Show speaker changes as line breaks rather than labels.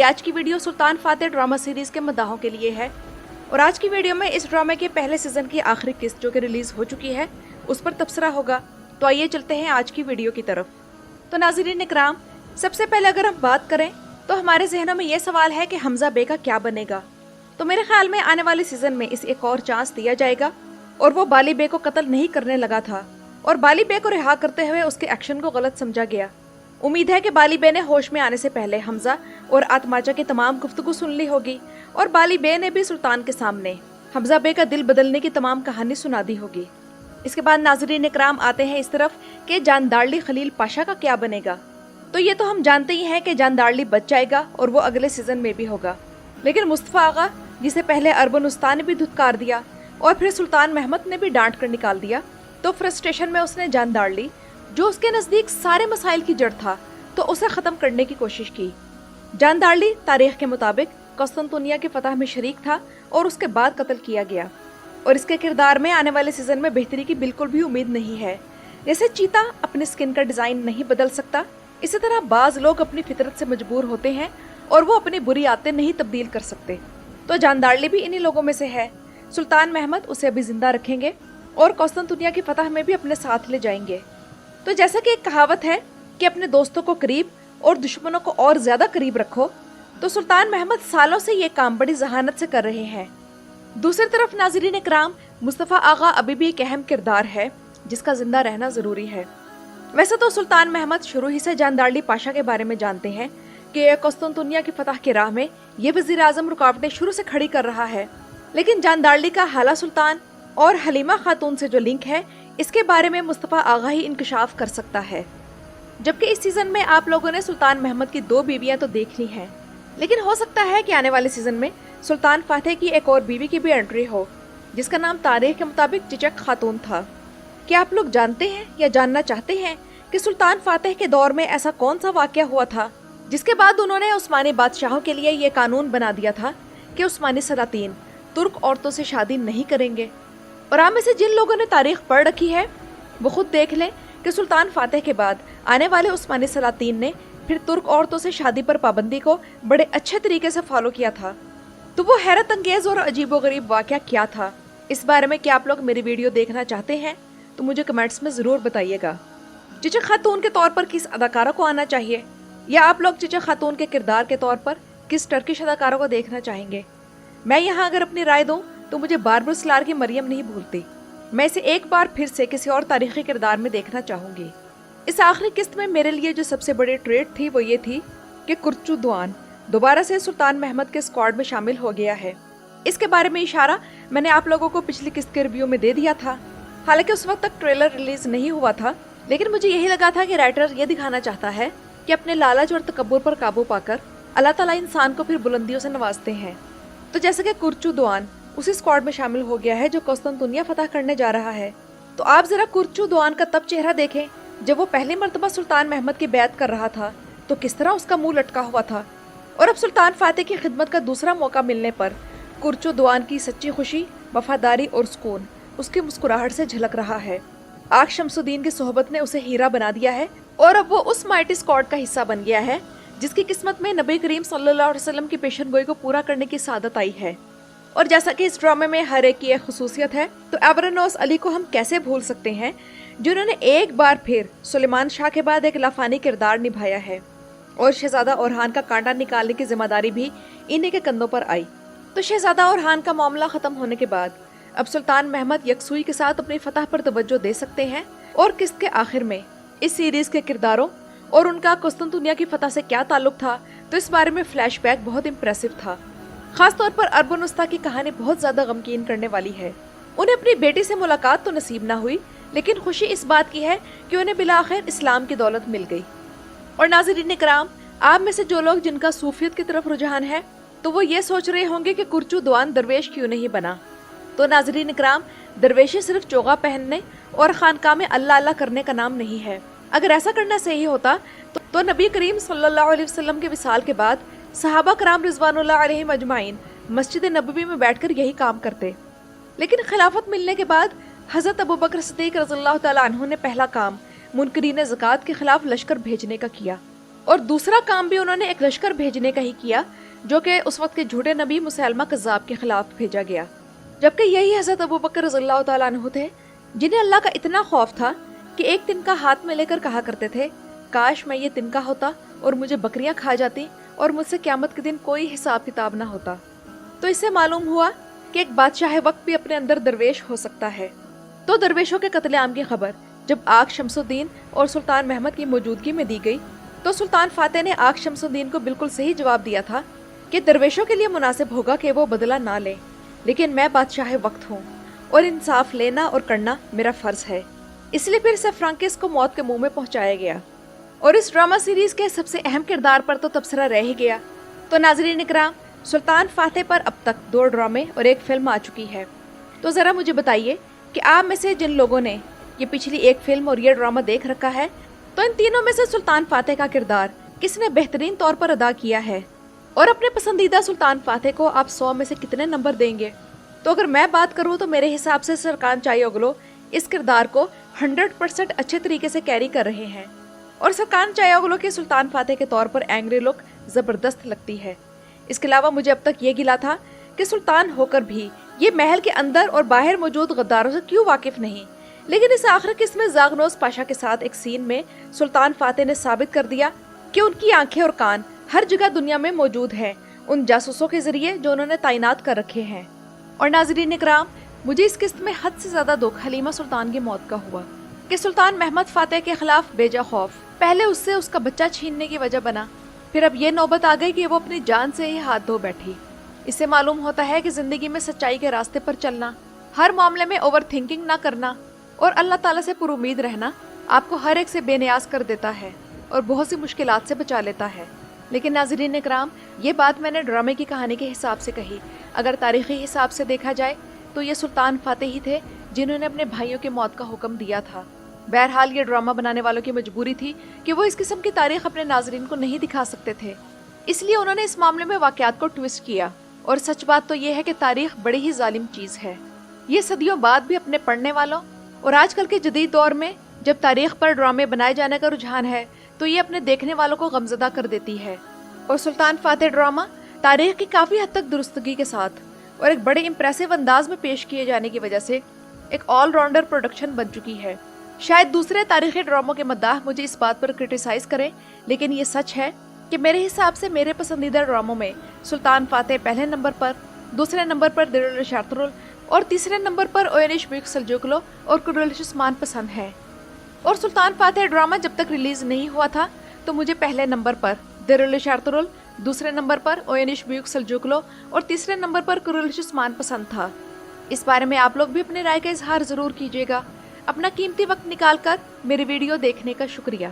आज की वीडियो सुल्तान Fateh drama series के मद्दाहों के लिए है और आज की वीडियो में इस ड्रामे के पहले सीजन की आखिरी किस्त जो कि रिलीज हो चुकी है उस पर तबसरा होगा। तो आइए चलते हैं आज की वीडियो की तरफ। तो नाज़रीन इकराम, सबसे पहले अगर हम बात करें तो हमारे जहनों में ये सवाल है कि हमजा बे का क्या बनेगा। तो मेरे ख्याल में आने वाले सीजन में इसे एक और चांस दिया जाएगा और वो बाली बे को कत्ल नहीं करने लगा था और बाली बे को रिहा करते हुए उसके एक्शन को गलत समझा गया। उम्मीद है कि बाली बे ने होश में आने से पहले हमजा और आत्माचा की तमाम गुफ्तगू सुन ली होगी और बाली बे ने भी सुल्तान के सामने हमजा बे का दिल बदलने की तमाम कहानी सुना दी होगी। इसके बाद नाज़रीन इकराम आते हैं इस तरफ कि जानदारली खलील पाशा का क्या बनेगा। तो ये तो हम जानते ही हैं कि जानदारली बच जाएगा और वो अगले सीजन में भी होगा, लेकिन मुस्तफ़ा आगा जिसे पहले अरबन उस्ताद ने भी धुतकार दिया और फिर सुल्तान महमद ने भी डांट कर निकाल दिया, तो फ्रस्ट्रेशन में उसने जानदारली जो उसके नज़दीक सारे मसाइल की जड़ था तो उसे ख़त्म करने की कोशिश की। जानदारली तारीख के मुताबिक कुस्तुनतुनिया की फतह में शरीक था और उसके बाद कत्ल किया गया और इसके किरदार में आने वाले सीजन में बेहतरी की बिल्कुल भी उम्मीद नहीं है। जैसे चीता अपने स्किन का डिज़ाइन नहीं बदल सकता, इसी तरह बाज लोग अपनी फितरत से मजबूर होते हैं और वो अपनी बुरी आदतें नहीं तब्दील कर सकते। तो जानदारली भी इन्हीं लोगों में से है। सुल्तान महमद उसे अभी जिंदा रखेंगे और कुस्तुनतुनिया की फतह में भी अपने साथ ले जाएंगे। तो जैसा कि एक कहावत है कि अपने दोस्तों को करीब और दुश्मनों को और ज्यादा करीब रखो, तो सुल्तान महमद सालों से ये काम बड़ी जहानत से कर रहे हैं। दूसरी तरफ नाज़रीन इकराम, मुस्तफ़ा आगा अभी भी एक अहम किरदार है जिसका जिंदा रहना जरूरी है। वैसे तो सुल्तान महमद शुरू ही से जानदारली पाशा के बारे में जानते हैं कि कुस्तुनतुनिया की फतह की राह में ये वज़ीर आज़म रुकावटें शुरू से खड़ी कर रहा है, लेकिन जानदारली का हाला सुल्तान और हलीमा खातून से जो लिंक है इसके बारे में मुस्तफ़ा आगा ही इंकशाफ कर सकता है। जबकि इस सीजन में आप लोगों ने सुल्तान महमद की 2 बीवियां तो देख ली हैं, लेकिन हो सकता है कि आने वाले सीजन में सुल्तान फातेह की एक और बीवी की भी एंट्री हो जिसका नाम तारीख के मुताबिक चिचक खातून था। क्या आप लोग जानते हैं या जानना चाहते हैं कि सुल्तान फातेह के दौर में ऐसा कौन सा वाकया हुआ था जिसके बाद उन्होंने उस्मानी बादशाहों के लिए ये कानून बना दिया था कि उस्मानी सलातीन तुर्क औरतों से शादी नहीं करेंगे। और आप में से जिन लोगों ने तारीख पढ़ रखी है वो खुद देख लें कि सुल्तान फातेह के बाद आने वाले उस्मानी सलातीन ने फिर तुर्क औरतों से शादी पर पाबंदी को बड़े अच्छे तरीके से फॉलो किया था। तो वो हैरत अंगेज और अजीबोगरीब वाकया क्या था, इस बारे में क्या आप लोग मेरी वीडियो देखना चाहते हैं तो मुझे कमेंट्स में ज़रूर बताइएगा। चिचक खातून के तौर पर किस अदाकारा को आना चाहिए, या आप लोग चिचक खातून के किरदार के तौर पर किस टर्किश अदाकारा को देखना चाहेंगे। मैं यहाँ अगर अपनी राय दूँ तो मुझे बारबरा सलार की मरियम नहीं भूलती। मैं इसे एक बार फिर से किसी और तारीखी किरदार में देखना चाहूंगी। इस आखिरी किस्त में मेरे लिए जो सबसे बड़ी ट्रेट थी वो ये थी कि कुर्चू दुआन दोबारा से सुल्तान महमद के स्क्वाड में शामिल हो गया है। इसके बारे में इशारा मैंने आप लोगों को पिछली किस्त के रिव्यू में दे दिया था। हालांकि उस वक्त तक ट्रेलर रिलीज नहीं हुआ था, लेकिन मुझे यही लगा था कि राइटर ये दिखाना चाहता है कि अपने लालच और तकब्बुर पर काबू पाकर अल्लाह ताला इंसान को फिर बुलंदियों से नवाजते हैं। तो जैसे कि कुर्चू दुआन उसी स्क्वाड में शामिल हो गया है जो कुस्तुनतुनिया फतह करने जा रहा है, तो आप जरा कुर्चू दुआन का तब चेहरा देखें जब वो पहली मर्तबा सुल्तान महमद की बैत कर रहा था तो किस तरह उसका मुंह लटका हुआ था, और अब सुल्तान फातेह की खिदमत का दूसरा मौका मिलने पर कुर्चू दुआन की सच्ची खुशी, वफादारी और सुकून उसकी मुस्कुराहट से झलक रहा है। आग शमसुद्दीन की सोहबत ने उसे हीरा बना दिया है और अब वो उस माइटी स्क्वाड का हिस्सा बन गया है जिसकी किस्मत में नबी करीम सल्लल्लाहु अलैहि वसल्लम की पेशन गोई को पूरा करने की सादत आई है। और जैसा कि इस ड्रामे में हर एक की एक खसूसियत है, तो एवरानोस अली को हम कैसे भूल सकते हैं जिन्होंने एक बार फिर सुलेमान शाह के बाद एक लाफानी किरदार निभाया है और शहजादा ओरहान का कांटा निकालने की जिम्मेदारी भी इन्हीं के कंधों पर आई। तो शहजादा ओरहान का मामला खत्म होने के बाद अब सुल्तान महमद यकसुई के साथ अपनी फतह पर तवज्जो दे सकते हैं। और किस्त के आखिर में इस सीरीज के किरदारों और उनका कुस्तुनतुनिया की फतह से क्या ताल्लुक था, तो इस बारे में फ्लैशबैक बहुत इम्प्रेसिव था। खास तौर पर अरबन उस्ताद की कहानी बहुत ज्यादा गमगीन करने वाली है। उन्हें अपनी बेटी से मुलाकात तो नसीब ना हुई, लेकिन खुशी इस बात की है कि उन्हें बिलाखिर इस्लाम की दौलत मिल गई। और नाज़रीन इकराम, आप में से जो लोग जिनका सूफियत की तरफ रुझान है तो वो ये सोच रहे होंगे कि कुर्चू दुआन दरवेश क्यों नहीं बना। तो नाज़रीन इकराम, दरवेशी सिर्फ चोगा पहनने और खानकाह में अल्लाह अल्लाह करने का नाम नहीं है। अगर ऐसा करना सही होता तो नबी करीम सल्लल्लाहु अलैहि वसल्लम के विसाल के बाद सहाबा कराम रिजवानुल्लाह अलैहिम अजमाइन मस्जिद नबवी में बैठकर यही काम करते। लेकिन खिलाफत मिलने के बाद हज़रत अबू बकर सिद्दीक़ रज़ियल्लाहु तआला अन्हु ने पहला काम मुनकरीन ज़कात के खिलाफ लश्कर भेजने का किया اور دوسرا کام بھی انہوں نے ایک لشکر بھیجنے کا ہی کیا جو کہ اس وقت کے جھوٹے نبی مسیلمہ کذاب کے خلاف بھیجا گیا، جبکہ یہی حضرت ابوبکر رضی اللہ تعالیٰ عنہ تھے جنہیں اللہ کا اتنا خوف تھا کہ ایک تنکا ہاتھ میں لے کر کہا کرتے تھے، کاش میں یہ تنکا ہوتا اور مجھے بکریاں کھا جاتی اور مجھ سے قیامت کے دن کوئی حساب کتاب نہ ہوتا۔ تو اس سے معلوم ہوا کہ ایک بادشاہ وقت بھی اپنے اندر درویش ہو سکتا ہے۔ تو درویشوں کے قتل عام کی خبر جب آگ شمس الدین اور سلطان محمد کی موجودگی میں دی گئی تو سلطان فاتح نے آگ شمس الدین کو بالکل صحیح جواب دیا تھا کہ درویشوں کے لیے مناسب ہوگا کہ وہ بدلہ نہ لیں، لیکن میں بادشاہ وقت ہوں اور انصاف لینا اور کرنا میرا فرض ہے، اس لیے پھر سیفرانکس کو موت کے منہ میں پہنچایا گیا۔ اور اس ڈرامہ سیریز کے سب سے اہم کردار پر تو تبصرہ رہ ہی گیا۔ تو ناظرین اکرام، سلطان فاتح پر اب تک 2 ڈرامے اور 1 فلم آ چکی ہے، تو ذرا مجھے بتائیے کہ آپ میں سے جن لوگوں نے یہ پچھلی 1 فلم اور یہ ڈرامہ دیکھ رکھا ہے تو ان تینوں میں سے سلطان فاتح کا کردار کس نے بہترین طور پر ادا کیا ہے، اور اپنے پسندیدہ سلطان فاتح کو آپ 100 میں سے کتنے نمبر دیں گے؟ تو اگر میں بات کروں تو میرے حساب سے سرکان چائے اوگلو اس کردار کو 100% اچھے طریقے سے کیری کر رہے ہیں، اور سرکان چائے اوگلو کے سلطان فاتح کے طور پر اینگری لک زبردست لگتی ہے۔ اس کے علاوہ مجھے اب تک یہ گلا تھا کہ سلطان ہو کر بھی یہ محل کے اندر اور باہر موجود غداروں سے کیوں واقف نہیں، لیکن اس آخر قسط میں زاغنوس پاشا کے ساتھ ایک سین میں سلطان فاتح نے ثابت کر دیا کہ ان کی آنکھیں اور کان ہر جگہ دنیا میں موجود ہیں، ان جاسوسوں کے ذریعے جو انہوں نے تعینات کر رکھے ہیں۔ اور ناظرین اکرام، مجھے اس قسط میں حد سے زیادہ دکھ حلیمہ سلطان کی موت کا ہوا کہ سلطان محمد فاتح کے خلاف بیجا خوف پہلے اس سے اس کا بچہ چھیننے کی وجہ بنا، پھر اب یہ نوبت آ گئی کہ وہ اپنی جان سے ہی ہاتھ دھو بیٹھی۔ اس سے معلوم ہوتا ہے کہ زندگی میں سچائی کے راستے پر چلنا، ہر معاملے میں اوور تھنکنگ نہ کرنا اور اللہ تعالیٰ سے پر امید رہنا آپ کو ہر ایک سے بے نیاز کر دیتا ہے اور بہت سی مشکلات سے بچا لیتا ہے۔ لیکن ناظرین اکرام، یہ بات میں نے ڈرامے کی کہانی کے حساب سے کہی، اگر تاریخی حساب سے دیکھا جائے تو یہ سلطان فاتح ہی تھے جنہوں نے اپنے بھائیوں کی موت کا حکم دیا تھا۔ بہرحال یہ ڈرامہ بنانے والوں کی مجبوری تھی کہ وہ اس قسم کی تاریخ اپنے ناظرین کو نہیں دکھا سکتے تھے، اس لیے انہوں نے اس معاملے میں واقعات کو ٹویسٹ کیا۔ اور سچ بات تو یہ ہے کہ تاریخ بڑی ہی ظالم چیز ہے، یہ صدیوں بعد بھی اپنے پڑھنے والوں اور آج کل کے جدید دور میں جب تاریخ پر ڈرامے بنائے جانے کا رجحان ہے تو یہ اپنے دیکھنے والوں کو غمزدہ کر دیتی ہے۔ اور سلطان فاتح ڈرامہ تاریخ کی کافی حد تک درستگی کے ساتھ اور ایک بڑے امپریسو انداز میں پیش کیے جانے کی وجہ سے ایک آل راؤنڈر پروڈکشن بن چکی ہے۔ شاید دوسرے تاریخی ڈراموں کے مداح مجھے اس بات پر کرٹیسائز کریں، لیکن یہ سچ ہے کہ میرے حساب سے میرے پسندیدہ ڈراموں میں سلطان فاتح پہلے نمبر پر، دوسرے نمبر پر درل شارترول اور تیسرے نمبر پر اوینش بیوک سلجوقلو اور کرولش عثمان پسند ہے۔ اور سلطان فاتح ڈرامہ جب تک ریلیز نہیں ہوا تھا تو مجھے پہلے نمبر پر درل شارترول، دوسرے نمبر پر اوینش بیوک سلجوقلو اور تیسرے نمبر پر کرولش عثمان پسند تھا۔ اس بارے میں آپ لوگ بھی اپنے رائے کا اظہار ضرور کیجیے گا۔ اپنا قیمتی وقت نکال کر میری ویڈیو دیکھنے کا شکریہ۔